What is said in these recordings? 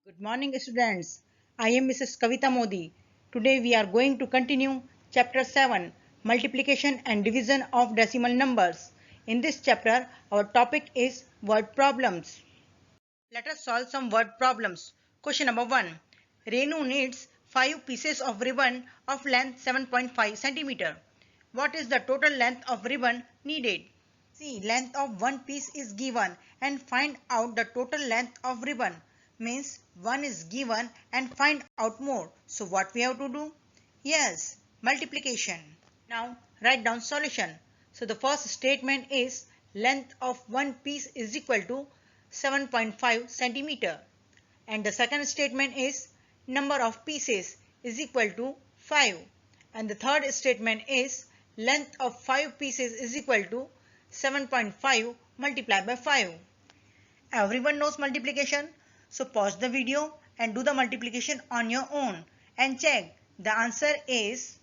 Good morning, students. I am Mrs. Kavita Modi. Today we are going to continue Chapter 7 Multiplication and Division of Decimal Numbers. In this chapter, our topic is word problems. Let us solve some word problems. Question number 1. Renu needs 5 pieces of ribbon of length 7.5 centimeter. What is the total length of ribbon needed? See, length of one piece is given and find out the total length of ribbon. Means one is given and find out more. So what we have to do? Yes, multiplication. Now write down solution. So the first statement is length of one piece is equal to 7.5 centimeter. And the second statement is number of pieces is equal to 5. And the third statement is length of 5 pieces is equal to 7.5 multiplied by 5. Everyone knows multiplication. So pause the video and do the multiplication on your own and check. The answer is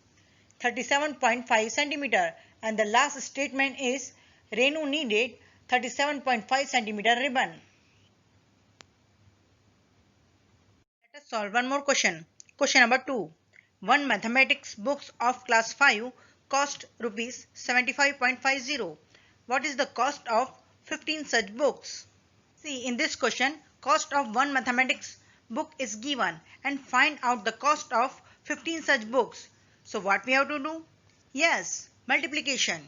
37.5 centimeter. And the last statement is Renu needed 37.5 centimeter ribbon. Let us solve one more question. Question number 2. One mathematics books of class 5 cost rupees 75.50. What is the cost of 15 such books? See, in this question, cost of one mathematics book is given and find out the cost of 15 such books. So what we have to do? Yes, multiplication.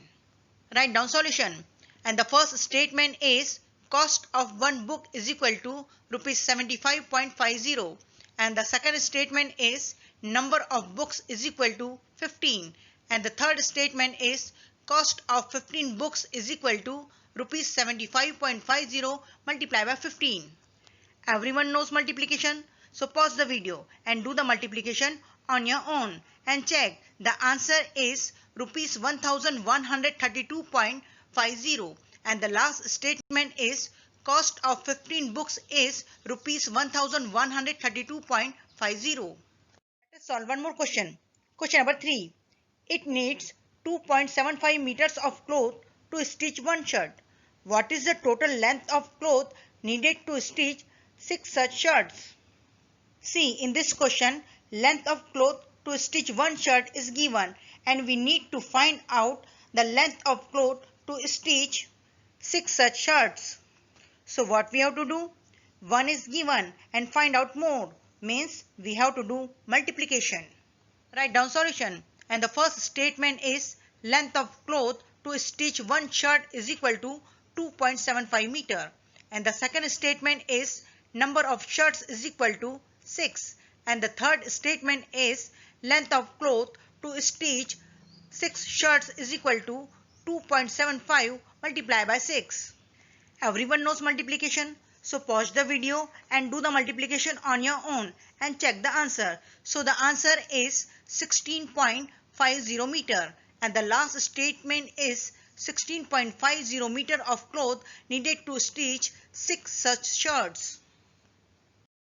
Write down solution. And the first statement is cost of one book is equal to rupees 75.50. And the second statement is number of books is equal to 15. And the third statement is cost of 15 books is equal to rupees 75.50 multiplied by 15. Everyone knows multiplication. So pause the video and do the multiplication on your own and check. The answer is rupees 1132.50 and the last statement is cost of 15 books is rupees 1132.50. Let us solve one more question. Question number 3. It needs 2.75 meters of cloth to stitch one shirt. What is the total length of cloth needed to stitch 6 such shirts? See, in this question, length of cloth to stitch one shirt is given and we need to find out the length of cloth to stitch 6 such shirts. So what we have to do? One is given and find out more. Means we have to do multiplication. Write down solution. And the first statement is length of cloth to stitch one shirt is equal to 2.75 meter. And the second statement is number of shirts is equal to 6. And the third statement is length of cloth to stitch 6 shirts is equal to 2.75 multiplied by 6. Everyone knows multiplication. So pause the video and do the multiplication on your own and check the answer. So the answer is 16.50 meter and the last statement is 16.50 meter of cloth needed to stitch 6 such shirts.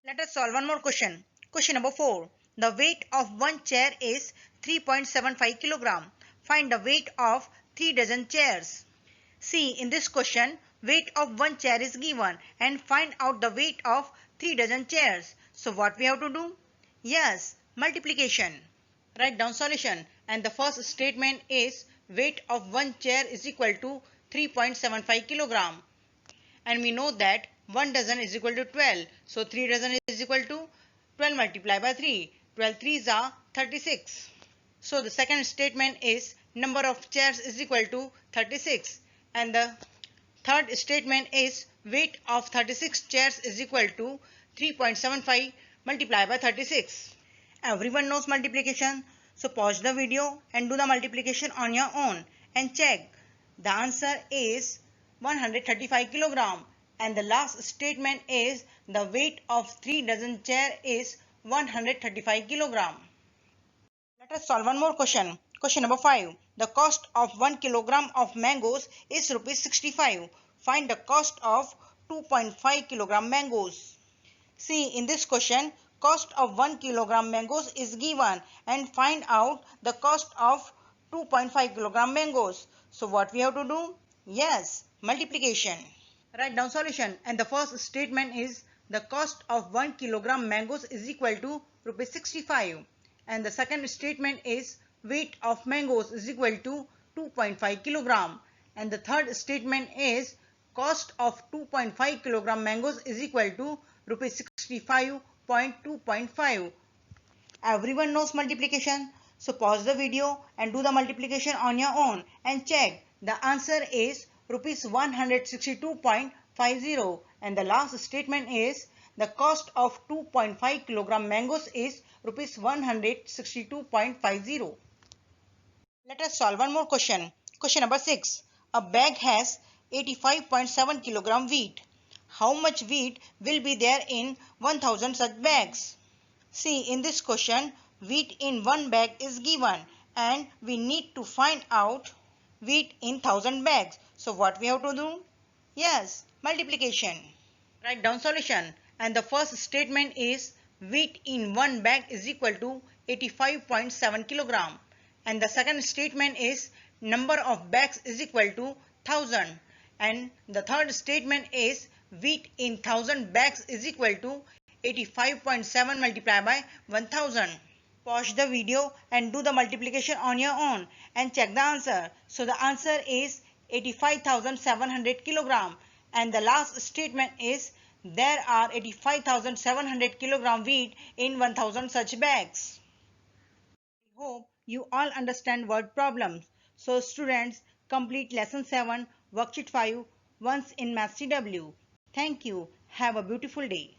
Let us solve one more question. Question number 4. The weight of one chair is 3.75 kilogram. Find the weight of 3 dozen chairs. See, in this question, weight of one chair is given and find out the weight of 3 dozen chairs. So what we have to do? Yes, multiplication. Write down solution and the first statement is weight of one chair is equal to 3.75 kilogram. And we know that 1 dozen is equal to 12. So 3 dozen is equal to 12 multiplied by 3. 12 3s are 36. So the second statement is number of chairs is equal to 36. And the third statement is weight of 36 chairs is equal to 3.75 multiplied by 36. Everyone knows multiplication. So pause the video and do the multiplication on your own and check. The answer is 135 kilogram and the last statement is the weight of 3 dozen chair is 135 kilogram. Let us solve one more question. Question number 5. The cost of 1 kilogram of mangoes is rupees 65. Find the cost of 2.5 kilogram mangoes. See, in this question, cost of 1 kilogram mangoes is given and find out the cost of 2.5 kilogram mangoes. So what we have to do? Yes, multiplication. Write down solution and the first statement is the cost of 1 kilogram mangoes is equal to rupees 65. And the second statement is weight of mangoes is equal to 2.5 kilogram. And the third statement is cost of 2.5 kilogram mangoes is equal to rupees 65.2.5. Everyone knows multiplication. So pause the video and do the multiplication on your own and check. The answer is rupees 162.50, and the last statement is the cost of 2.5 kilogram mangoes is rupees 162.50. Let us solve one more question. Question number 6. A bag has 85.7 kilogram wheat. How much wheat will be there in 1000 such bags? See, in this question, wheat in one bag is given and we need to find out wheat in 1000 bags. So what we have to do? Yes, multiplication. Write down solution, and the first statement is wheat in one bag is equal to 85.7 kilogram. And the second statement is number of bags is equal to 1000. And the third statement is wheat in 1000 bags is equal to 85.7 multiplied by 1000. Pause the video and do the multiplication on your own and check the answer. So the answer is 85,700 kilogram, and the last statement is there are 85,700 kilogram wheat in 1000 such bags. I hope you all understand word problems. So students, complete lesson 7 worksheet 5 once in Maths CW. Thank you. Have a beautiful day.